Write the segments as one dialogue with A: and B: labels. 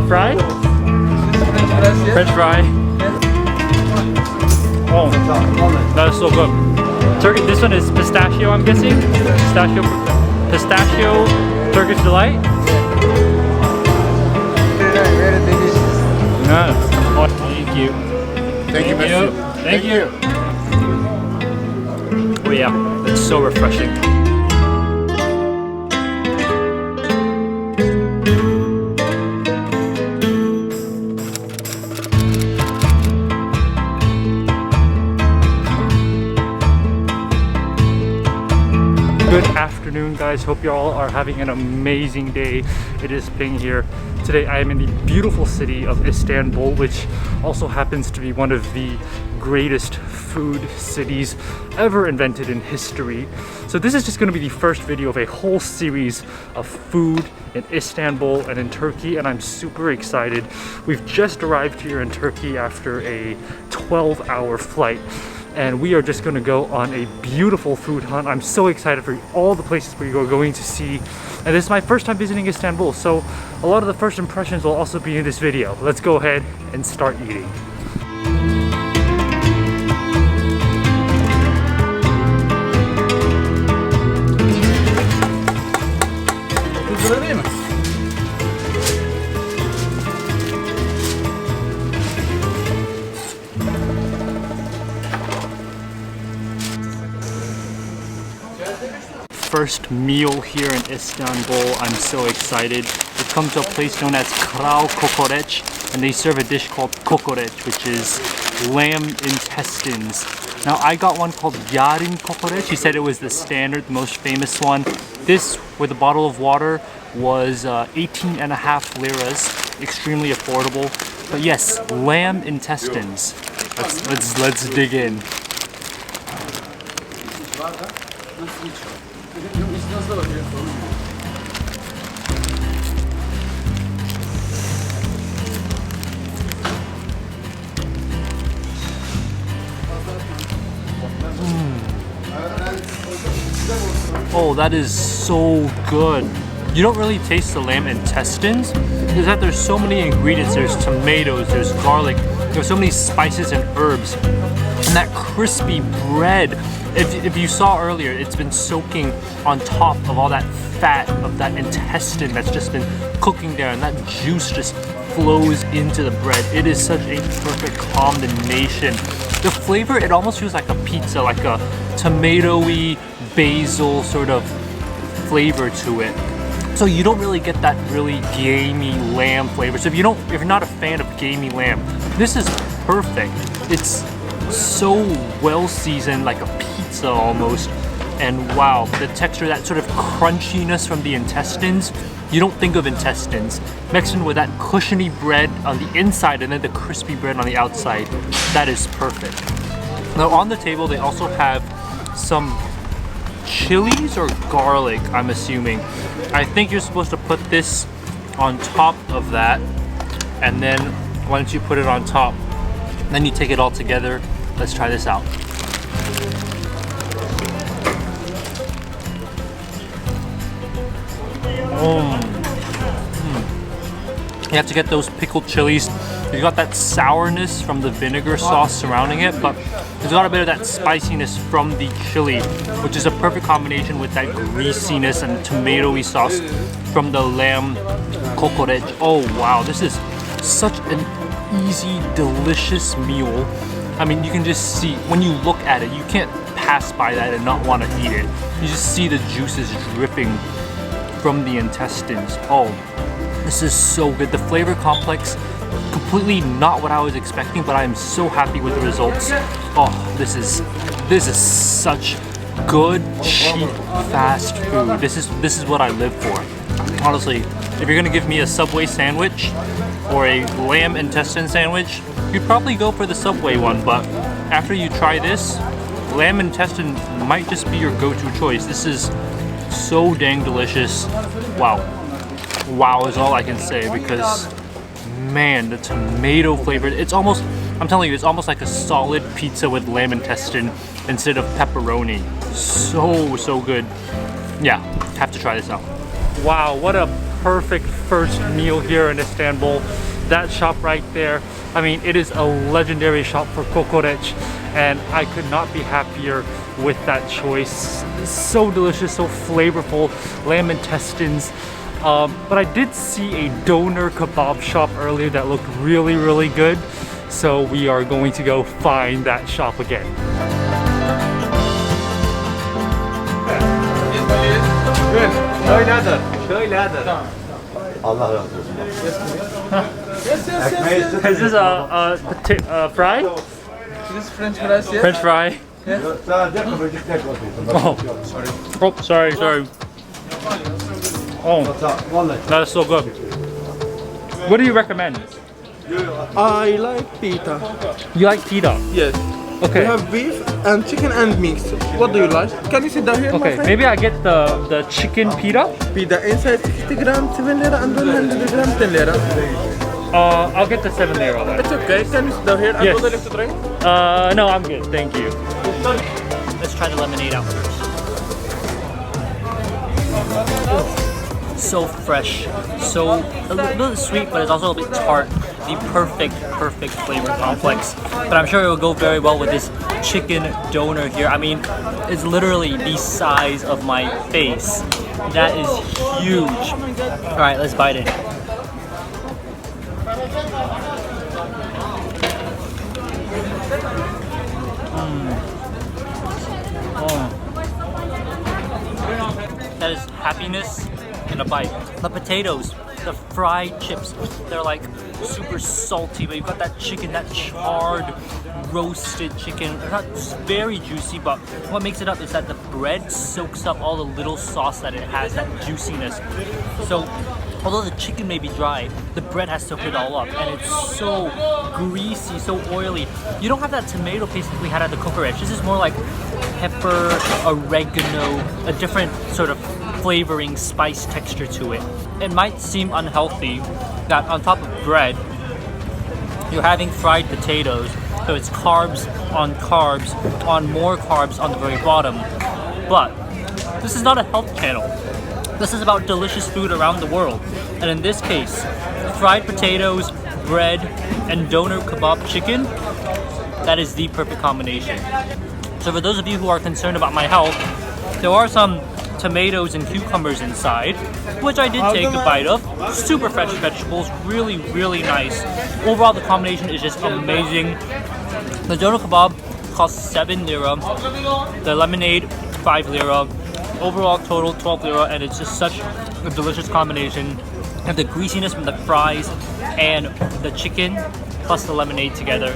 A: fry? French fry. Oh, that is so good. Turkey. This one is pistachio, I'm guessing. Pistachio Turkish delight.
B: Very delicious.
A: Nice. Oh, thank you.
B: Thank you.
A: Thank you. Oh yeah, it's so refreshing. Good afternoon, guys. Hope you all are having an amazing day. It is Ping here. Today I am in the beautiful city of Istanbul, which also happens to be one of the greatest food cities ever invented in history. So this is just going to be the first video of a whole series of food in Istanbul and in Turkey, and I'm super excited. We've just arrived here in Turkey after a 12-hour flight, and we are just going to go on a beautiful food hunt. I'm so excited for all the places we are going to see, and this is my first time visiting Istanbul, so a lot of the first impressions will also be in this video. Let's go ahead and start eating. First meal here in Istanbul. I'm so excited. We've come to a place known as Kokorec, and they serve a dish called Kokorec, which is lamb intestines. Now I got one called Yarin Kokorec. He said it was the standard, the most famous one. This, with a bottle of water, was 18.5 liras, extremely affordable. But yes, lamb intestines. Let's dig in. Oh, that is so good. You don't really taste the lamb intestines, is that there's so many ingredients. There's tomatoes, there's garlic, there's so many spices and herbs, and that crispy bread. If you saw earlier, it's been soaking on top of all that fat of that intestine that's just been cooking there, and that juice just flows into the bread. It is such a perfect combination. The flavor, it almost feels like a pizza, like a tomatoey, basil sort of flavor to it. So you don't really get that really gamey lamb flavor. So if you're not a fan of gamey lamb, this is perfect. It's so well seasoned, like a pizza almost. And wow, the texture, that sort of crunchiness from the intestines, you don't think of intestines. Mixed in with that cushiony bread on the inside and then the crispy bread on the outside, that is perfect. Now on the table they also have some chilies or garlic, I'm assuming. I think you're supposed to put this on top of that, and then once you put it on top, then you take it all together. Let's try this out. You have to get those pickled chilies. You got that sourness from the vinegar sauce surrounding it, but it's got a bit of that spiciness from the chili, which is a perfect combination with that greasiness and tomatoey sauce from the lamb kokorec. Oh wow, this is such an easy, delicious meal. I mean, you can just see, when you look at it, you can't pass by that and not want to eat it. You just see the juices dripping from the intestines. Oh, this is so good. The flavor complex, completely not what I was expecting, but I am so happy with the results. Oh, this is such good, cheap, fast food. This is what I live for. Honestly, if you're gonna give me a Subway sandwich or a lamb intestine sandwich, you'd probably go for the Subway one, but after you try this, lamb intestine might just be your go-to choice. This is so dang delicious. Wow. Wow is all I can say, because man, the tomato flavor, it's almost, I'm telling you, it's almost like a solid pizza with lamb intestine instead of pepperoni. So good. Yeah, have to try this out. Wow, what a perfect first meal here in Istanbul. That shop right there, I mean, it is a legendary shop for Kokorec, and I could not be happier with that choice. So delicious, so flavorful, lamb intestines. But I did see a doner kebab shop earlier that looked really good. So we are going to go find that shop again.
B: Allah razı olsun.
A: Is this a fry?
C: This is French fries, yes?
A: French fry? Oh, sorry. Oh, that is so good. What do you recommend?
C: I like pita.
A: You like pita?
C: Yes.
A: Okay.
C: We have beef and chicken and mix. What do you like? Can you sit down here?
A: Okay, maybe I get the chicken pita.
C: Pita inside 60 grams, 7 lira, and 100 grams, 10 lira.
A: I'll get the 7 lira then.
C: It's okay. Can you sit down here? And
A: Yes.
C: would you like to drink?
A: No, I'm good. Thank you. Let's try the lemonade out first. So fresh, so a little bit sweet, but it's also a bit tart. The perfect flavor complex. But I'm sure it will go very well with this chicken doner here. I mean, it's literally the size of my face. That is huge. All right, let's bite it. That is happiness in a bite. The potatoes, the fried chips, they're like super salty, but you've got that chicken, that charred, roasted chicken. It's not very juicy, but what makes it up is that the bread soaks up all the little sauce that it has, that juiciness. So although the chicken may be dry, the bread has soaked it all up, and it's so greasy, so oily. You don't have that tomato paste that we had at the Kokorec. This is more like pepper, oregano, a different sort of flavoring, spice texture to it. It might seem unhealthy that on top of bread, you're having fried potatoes, so it's carbs on more carbs on the very bottom. But this is not a health channel. This is about delicious food around the world. And in this case, fried potatoes, bread, and doner kebab chicken, that is the perfect combination. So for those of you who are concerned about my health, there are some tomatoes and cucumbers inside, which I did take a bite of. Super fresh vegetables, really nice. Overall, the combination is just amazing. The doner kebab costs 7 lira, the lemonade 5 lira, overall total 12 lira, and it's just such a delicious combination. You have the greasiness from the fries and the chicken plus the lemonade together.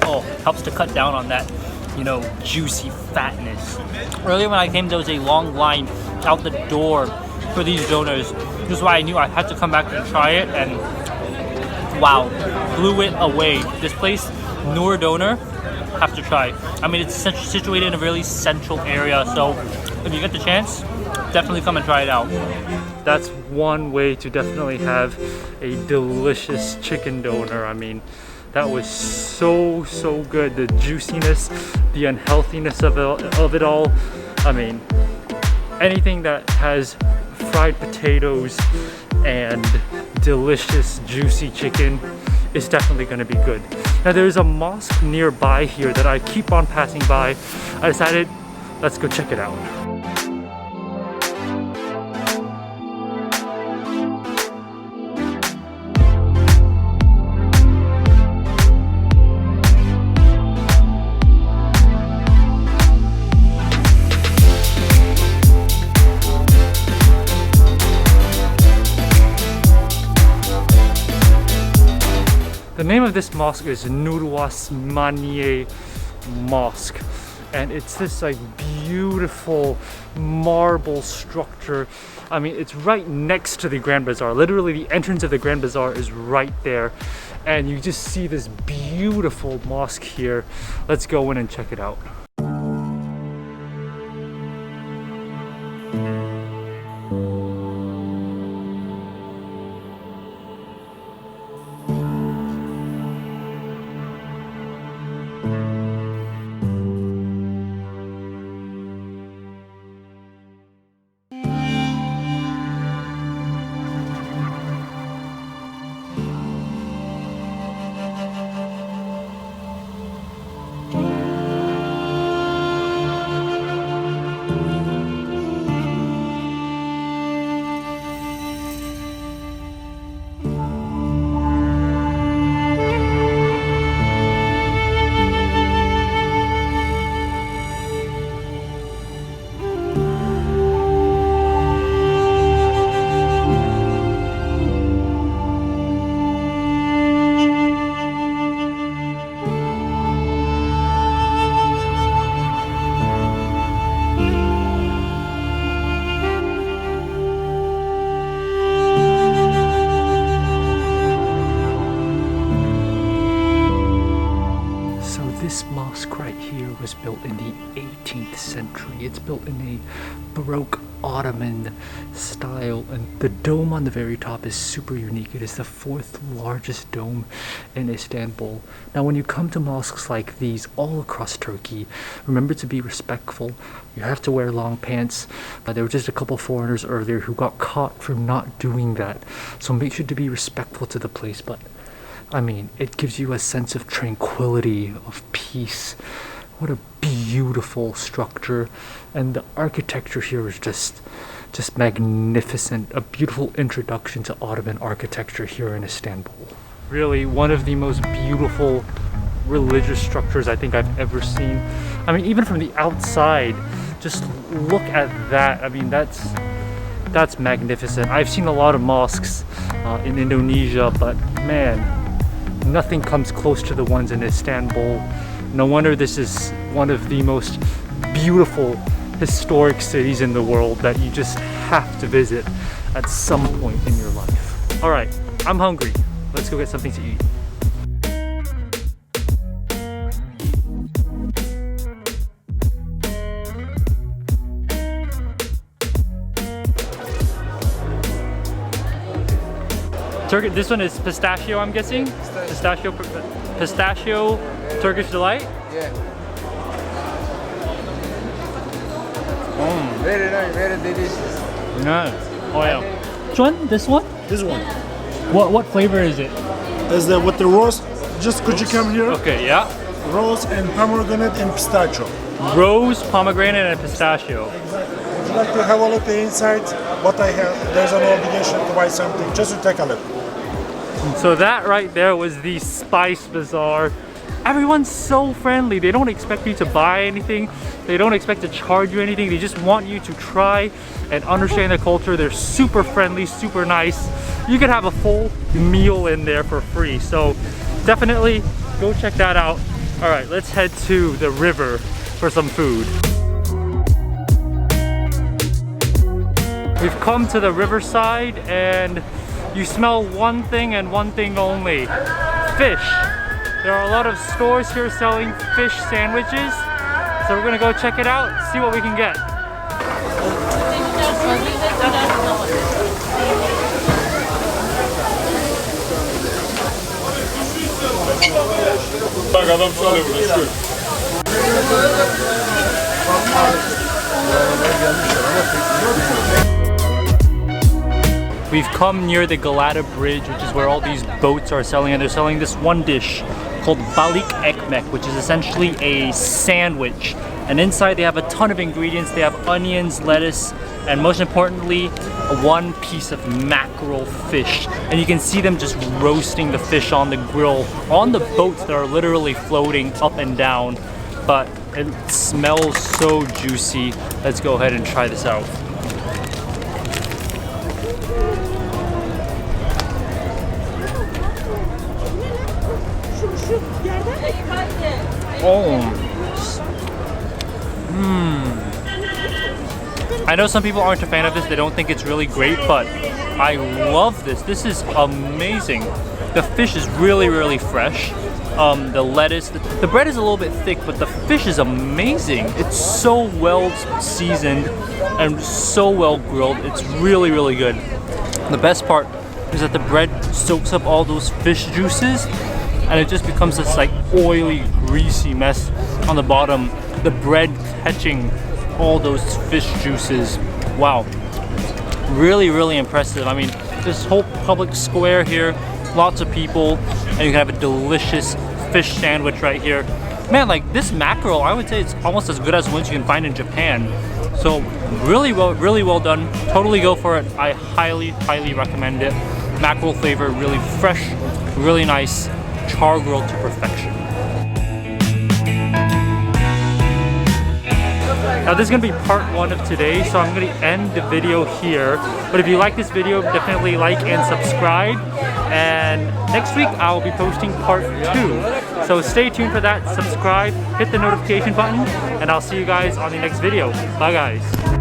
A: Oh, helps to cut down on that, you know, juicy fatness. Earlier when I came, there was a long line out the door for these donors. This is why I knew I had to come back and try it, and wow, blew it away. This place, Noor Doner, have to try. I mean, it's situated in a really central area, so if you get the chance, definitely come and try it out. That's one way to definitely have a delicious chicken doner. I mean, that was so good. The juiciness, the unhealthiness of it all. I mean, anything that has fried potatoes and delicious juicy chicken is definitely going to be good. Now there's a mosque nearby here that I keep on passing by. I decided, let's go check it out. The name of this mosque is Nur Osmaniye Mosque, and it's this like beautiful marble structure. I mean, it's right next to the Grand Bazaar. Literally, the entrance of the Grand Bazaar is right there, and you just see this beautiful mosque here. Let's go in and check it out. built in the 18th century. It's built in a Baroque Ottoman style, and the dome on the very top is super unique. It is the 4th largest dome in Istanbul. Now when you come to mosques like these all across Turkey, remember to be respectful. You have to wear long pants. There were just a couple foreigners earlier who got caught for not doing that, so make sure to be respectful to the place. But I mean, it gives you a sense of tranquility, of peace. What a beautiful structure, and the architecture here is just magnificent. A beautiful introduction to Ottoman architecture here in Istanbul. Really one of the most beautiful religious structures I think I've ever seen. I mean, even from the outside, just look at that. I mean, that's magnificent. I've seen a lot of mosques in Indonesia, but man, nothing comes close to the ones in Istanbul. No wonder this is one of the most beautiful historic cities in the world that you just have to visit at some point in your life. All right, I'm hungry. Let's go get something to eat. This one is pistachio, I'm guessing? Pistachio Turkish delight?
B: Yeah. Very nice, very delicious.
A: Nice. Oh yeah. Which one? This one?
D: This one
A: What flavor is it?
D: is the with the rose. Just could you come here?
A: Okay, yeah.
D: Rose and pomegranate and pistachio.
A: Rose, pomegranate, and pistachio.
D: Would you like to have a look at the inside? What I have? There's an obligation to buy something. Just to take a look.
A: So that right there was the Spice Bazaar. Everyone's so friendly. They don't expect you to buy anything. They don't expect to charge you anything. They just want you to try and understand the culture. They're super friendly, super nice. You could have a full meal in there for free. So definitely go check that out. All right, let's head to the river for some food. We've come to the Riverside, and you smell one thing and one thing only: fish. There are a lot of stores here selling fish sandwiches, so we're gonna go check it out, see what we can get. We've come near the Galata Bridge, which is where all these boats are selling, and they're selling this one dish called Balik Ekmek, which is essentially a sandwich. And inside they have a ton of ingredients. They have onions, lettuce, and most importantly, one piece of mackerel fish. And you can see them just roasting the fish on the grill on the boats that are literally floating up and down. But it smells so juicy. Let's go ahead and try this out. I know some people aren't a fan of this, they don't think it's really great, but I love this. This is amazing. The fish is really, really fresh. The lettuce, the bread is a little bit thick, but the fish is amazing. It's so well seasoned and so well grilled. It's really, really good. The best part is that the bread soaks up all those fish juices, and it just becomes this like oily, greasy mess on the bottom. The bread catching all those fish juices. Wow, really, really impressive. I mean, this whole public square here, lots of people, and you can have a delicious fish sandwich right here. Man, like this mackerel, I would say it's almost as good as ones you can find in Japan. So really well done. Totally go for it. I highly, highly recommend it. Mackerel flavor, really fresh, really nice, char grilled to perfection. Now this is going to be part 1 of today, so I'm going to end the video here. But if you like this video, definitely like and subscribe. And next week I'll be posting part 2. So stay tuned for that, subscribe, hit the notification button, and I'll see you guys on the next video. Bye guys.